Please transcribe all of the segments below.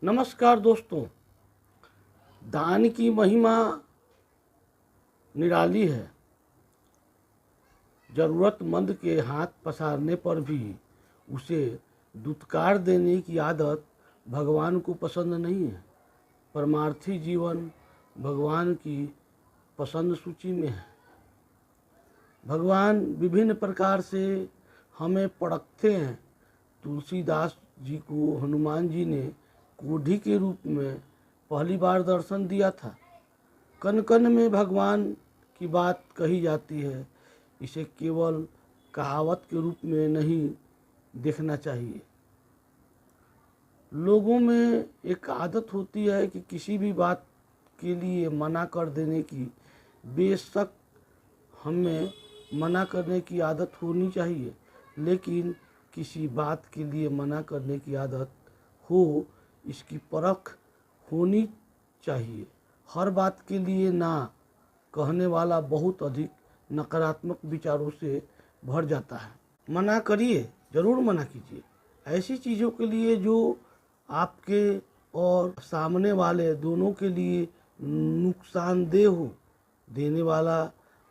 नमस्कार दोस्तों। दान की महिमा निराली है। ज़रूरतमंद के हाथ पसारने पर भी उसे दुत्कार देने की आदत भगवान को पसंद नहीं है। परमार्थी जीवन भगवान की पसंद सूची में है। भगवान विभिन्न प्रकार से हमें परखते हैं। तुलसीदास जी को हनुमान जी ने कोढ़ी के रूप में पहली बार दर्शन दिया था। कण कण में भगवान की बात कही जाती है। इसे केवल कहावत के रूप में नहीं देखना चाहिए। लोगों में एक आदत होती है कि किसी भी बात के लिए मना कर देने की। बेशक हमें मना करने की आदत होनी चाहिए, लेकिन किसी बात के लिए मना करने की आदत हो, इसकी परख होनी चाहिए। हर बात के लिए ना कहने वाला बहुत अधिक नकारात्मक विचारों से भर जाता है। मना करिए, ज़रूर मना कीजिए ऐसी चीज़ों के लिए जो आपके और सामने वाले दोनों के लिए नुकसानदेह हो। देने वाला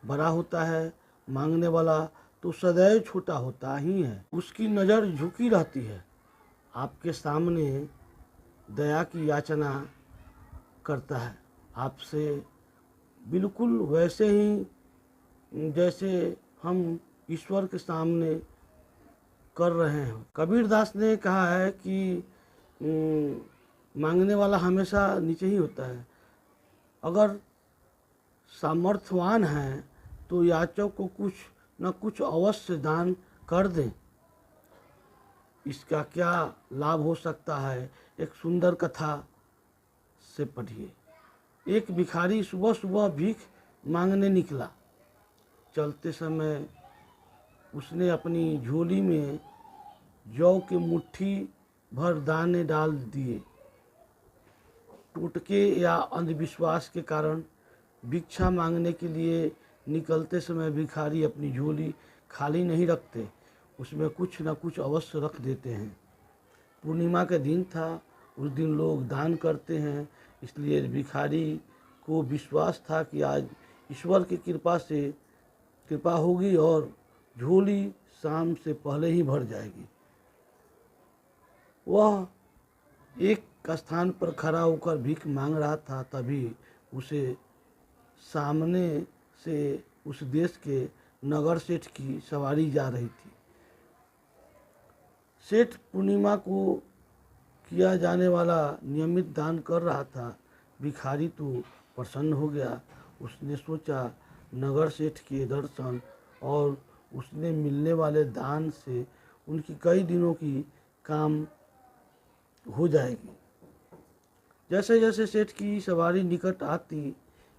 बड़ा होता है, मांगने वाला तो सदैव छोटा होता ही है। उसकी नज़र झुकी रहती है। आपके सामने दया की याचना करता है, आपसे बिल्कुल वैसे ही जैसे हम ईश्वर के सामने कर रहे हैं। कबीरदास ने कहा है कि मांगने वाला हमेशा नीचे ही होता है। अगर सामर्थ्यवान है तो याचक को कुछ न कुछ अवश्य दान कर दें। इसका क्या लाभ हो सकता है, एक सुंदर कथा से पढ़िए। एक भिखारी सुबह सुबह भीख मांगने निकला। चलते समय उसने अपनी झोली में जौ के मुट्ठी भर दाने डाल दिए। टोटके या अंधविश्वास के कारण भिक्षा मांगने के लिए निकलते समय भिखारी अपनी झोली खाली नहीं रखते, उसमें कुछ न कुछ अवश्य रख देते हैं। पूर्णिमा के दिन था, उस दिन लोग दान करते हैं, इसलिए भिखारी को विश्वास था कि आज ईश्वर की कृपा होगी और झोली शाम से पहले ही भर जाएगी। वह एक स्थान पर खड़ा होकर भीख मांग रहा था, तभी उसे सामने से उस देश के नगर सेठ की सवारी जा रही थी। सेठ पूर्णिमा को किया जाने वाला नियमित दान कर रहा था। भिखारी तो प्रसन्न हो गया। उसने सोचा नगर सेठ के दर्शन और उसने मिलने वाले दान से उनकी कई दिनों की काम हो जाएगी। जैसे जैसे सेठ की सवारी निकट आती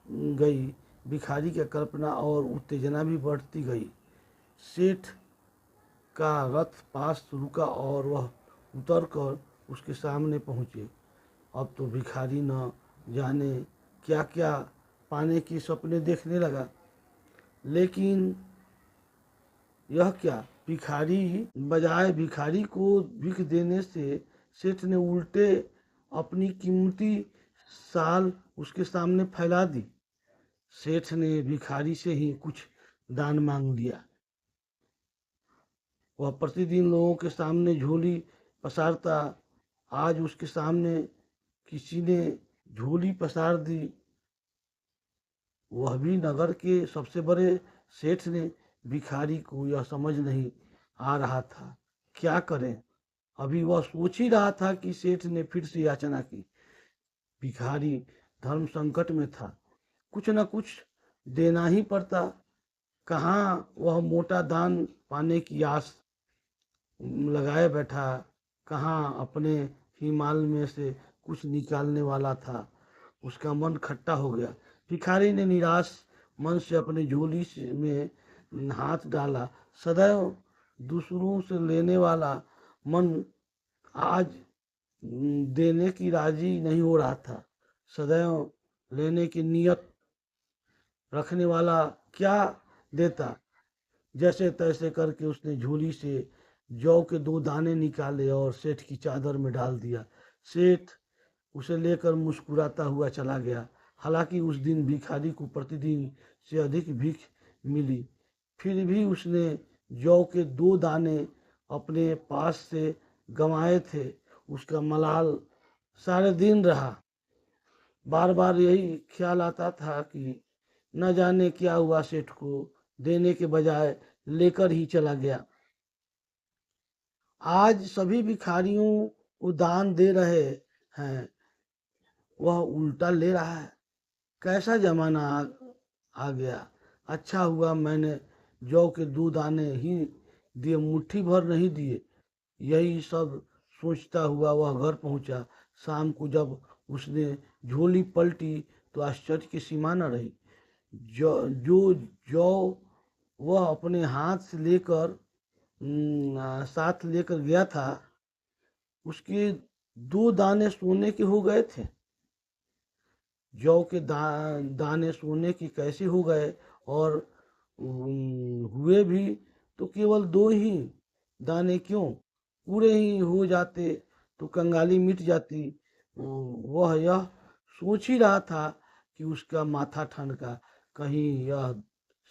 गई, भिखारी की कल्पना और उत्तेजना भी बढ़ती गई। सेठ का रथ पास रुका और वह उतरकर उसके सामने पहुँचे। अब तो भिखारी न जाने क्या क्या पाने के सपने देखने लगा। लेकिन यह क्या, बजाय भिखारी को भीख देने से सेठ ने उल्टे अपनी कीमती साल उसके सामने फैला दी। सेठ ने भिखारी से ही कुछ दान मांग लिया। वह प्रतिदिन लोगों के सामने झोली पसारता। आज उसके सामने किसी ने झोली पसार दी, वह भी नगर के सबसे बड़े सेठ ने। भिखारी को यह समझ नहीं आ रहा था क्या करें। अभी वह सोच ही रहा था कि सेठ ने फिर से याचना की। भिखारी धर्म संकट में था, कुछ न कुछ देना ही पड़ता। कहाँ वह मोटा दान पाने की आस लगाए बैठा, कहाँ अपने ही माल में से कुछ निकालने वाला था। उसका मन खट्टा हो गया। भिखारी ने निराश मन से अपनी झोली में हाथ डाला। सदैव दूसरों से लेने वाला मन आज देने की राजी नहीं हो रहा था। सदैव लेने की नियत रखने वाला क्या देता। जैसे तैसे करके उसने झोली से जौ के 2 दाने निकाले और सेठ की चादर में डाल दिया। सेठ उसे लेकर मुस्कुराता हुआ चला गया। हालांकि उस दिन भिखारी को प्रतिदिन से अधिक भीख मिली, फिर भी उसने जौ के 2 दाने अपने पास से गंवाए थे। उसका मलाल सारे दिन रहा। बार बार यही ख्याल आता था कि न जाने क्या हुआ, सेठ को देने के बजाय लेकर ही चला गया। आज सभी भिखारियों को दान दे रहे हैं, वह उल्टा ले रहा है। कैसा जमाना आ गया। अच्छा हुआ मैंने जौ के 2 दाने ही दिए, मुट्ठी भर नहीं दिए। यही सब सोचता हुआ वह घर पहुंचा। शाम को जब उसने झोली पलटी तो आश्चर्य की सीमा न रही। जो जौ वह अपने हाथ से लेकर साथ लेकर गया था, उसके 2 दाने सोने के हो गए थे। जौ के दाने सोने के कैसे हो गए, और हुए भी तो केवल 2 ही दाने क्यों, पूरे ही हो जाते तो कंगाली मिट जाती। वह यह सोच ही रहा था कि उसका माथा ठनका। कहीं यह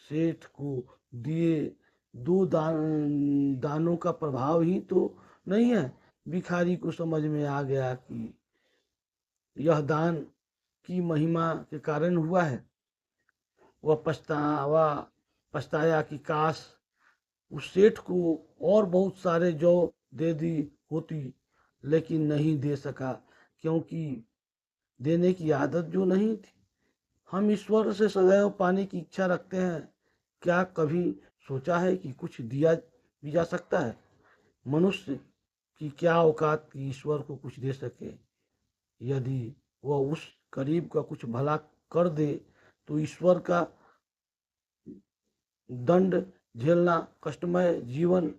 सेठ को दिए 2 दानों का प्रभाव ही तो नहीं है। भिखारी को समझ में आ गया कि यह दान की महिमा के कारण हुआ है। वह पछताया कि काश उस सेठ को और बहुत सारे जौ दे दी होती, लेकिन नहीं दे सका, क्योंकि देने की आदत जो नहीं थी। हम ईश्वर से सदैव पाने की इच्छा रखते हैं। क्या कभी सोचा है कि कुछ दिया भी जा सकता है? मनुष्य की क्या औकात कि ईश्वर को कुछ दे सके। यदि वह उस करीब का कुछ भला कर दे तो ईश्वर का दंड झेलना कष्टमय जीवन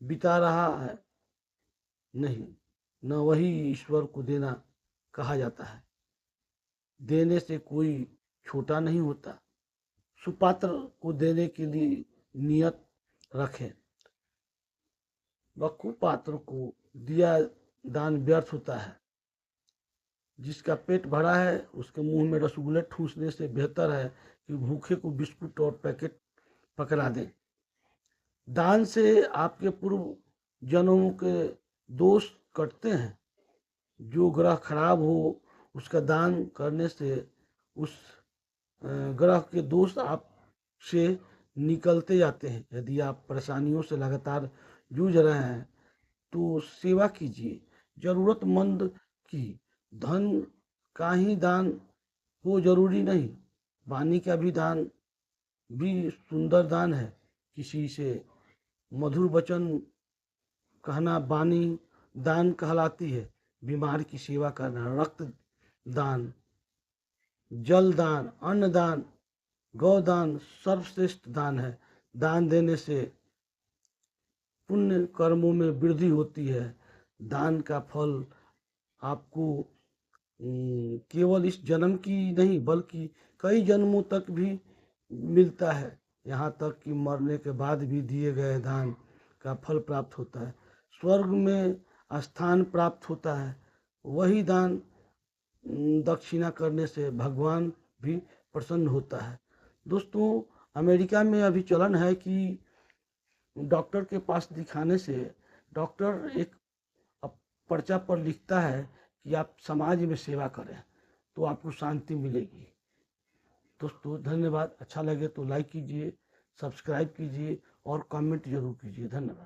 बिता रहा है। नहीं, न वही ईश्वर को देना कहा जाता है। देने से कोई छोटा नहीं होता। सुपात्र को देने के लिए नियत रखें। कुपात्र को दिया दान व्यर्थ होता है। जिसका पेट भरा है उसके मुंह में रसगुल्ले ठूसने से बेहतर है कि भूखे को बिस्कुट और पैकेट पकड़ा दें। दान से आपके पूर्व जन्मों के दोष कटते हैं। जो ग्रह खराब हो उसका दान करने से उस ग्रह के दोष आपसे निकलते जाते हैं। यदि आप परेशानियों से लगातार जूझ रहे हैं तो सेवा कीजिए। जरूरतमंद की धन का ही दान हो जरूरी नहीं, वाणी का भी दान भी सुंदर दान है। किसी से मधुर वचन कहना वाणी दान कहलाती है। बीमार की सेवा करना रक्त दान, जल दान, अन्न दान, गौदान सर्वश्रेष्ठ दान है। दान देने से पुण्य कर्मों में वृद्धि होती है। दान का फल आपको केवल इस जन्म की नहीं बल्कि कई जन्मों तक भी मिलता है। यहाँ तक कि मरने के बाद भी दिए गए दान का फल प्राप्त होता है। स्वर्ग में स्थान प्राप्त होता है। वही दान दक्षिणा करने से भगवान भी प्रसन्न होता है। दोस्तों, अमेरिका में अभी चलन है कि डॉक्टर के पास दिखाने से डॉक्टर एक पर्चा पर लिखता है कि आप समाज में सेवा करें तो आपको शांति मिलेगी। दोस्तों धन्यवाद। अच्छा लगे तो लाइक कीजिए, सब्सक्राइब कीजिए और कमेंट जरूर कीजिए। धन्यवाद।